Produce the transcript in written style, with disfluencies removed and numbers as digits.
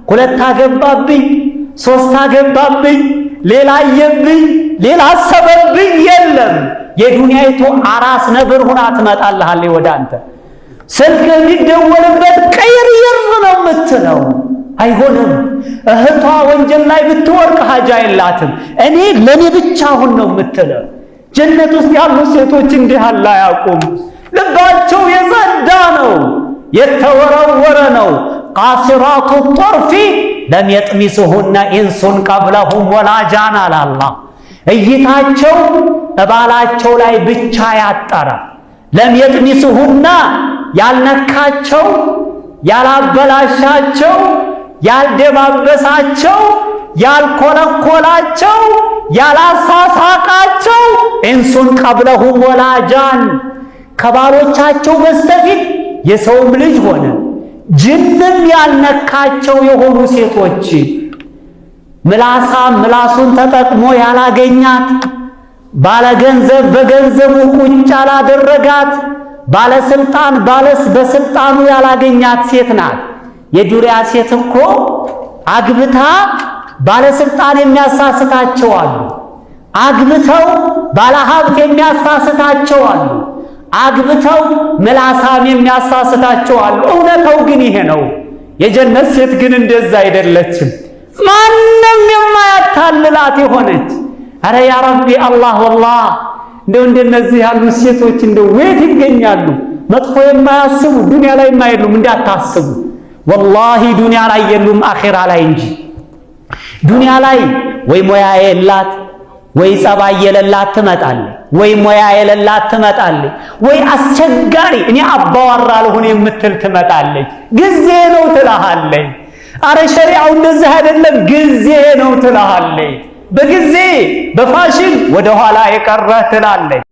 ሁለት አገባብኝ፣ ሶስት አገባብኝ፣ ሌላ አየብኝ፣ ሌላ አሰበብኝ የለም። የዱንያይቱ አራስ ነብር ሆና ትመጣልሃለች ወደ አንተ። ስልክ የሚደወልበት ቀይር ነው የምትለው። አይሆንም። እህቷ ወንጀል ላይ ብትወርቅ ሀጃ የላትም። እኔ ለኔ ብቻ ሁን ነው የምትለው። ጀነት ውስጥ ያሉ ሴቶች እንዲህ አላ ያቁም። ልባቸው የጸዳ ነው፣ የተወረወረ ነው። ቃሲራቱ ጠርፊ ለም የጥሚስሁነ ኢንሱን ቀብለሁም ወላ ጃን አላላ። እይታቸው እባላቸው ላይ ብቻ ያጠረ ለም የጥሚስሁና ያልነካቸው፣ ያላበላሻቸው፣ ያልደባበሳቸው፣ ያልኮለኮላቸው፣ ያላሳሳቃቸው ኢንሱን ቀብለሁም ወላ ጃን ከባሎቻቸው በስተፊት የሰውም ልጅ ሆነ ጅንም ያልነካቸው የሆኑ ሴቶች ምላሳም ምላሱን ተጠቅሞ ያላገኛት፣ ባለገንዘብ በገንዘቡ ቁጭ ያላደረጋት፣ ባለስልጣን በስልጣኑ ያላገኛት ሴት ናት። የዱንያ ሴት እኮ አግብታ ባለስልጣን የሚያሳስታቸው አሉ። አግብተው ባለሀብት የሚያሳስታቸው አሉ። አግብተው ምላሳም የሚያሳስታቸው አሉ። እውነታው ግን ይሄ ነው። የጀነት ሴት ግን እንደዛ አይደለችም። ማንም የማያታልላት የሆነች። አረ ያ ረቢ አላህ ወላሂ እንደው እንደነዚህ ያሉ ሴቶች እንደው ወይት ይገኛሉ? መጥፎ የማያስቡ ዱንያ ላይ የማይሉም እንዳታስቡ። ወላሂ ዱንያ ላይ የሉም አኺራ ላይ እንጂ። ዱንያ ላይ ወይ ሙያ የላት ወይ ጸባይ የሌላት ትመጣለች፣ ወይ ሙያ የሌላት ትመጣለች፣ ወይ አስቸጋሪ እኔ አባወራ ልሁን የምትል ትመጣለች። ጊዜ ነው ትልሃለች። አረ ሸሪዓው እንደዚህ አይደለም፣ ጊዜ ነው ትልሃለች። በጊዜ በፋሽን ወደ ኋላ የቀረ ትላለች።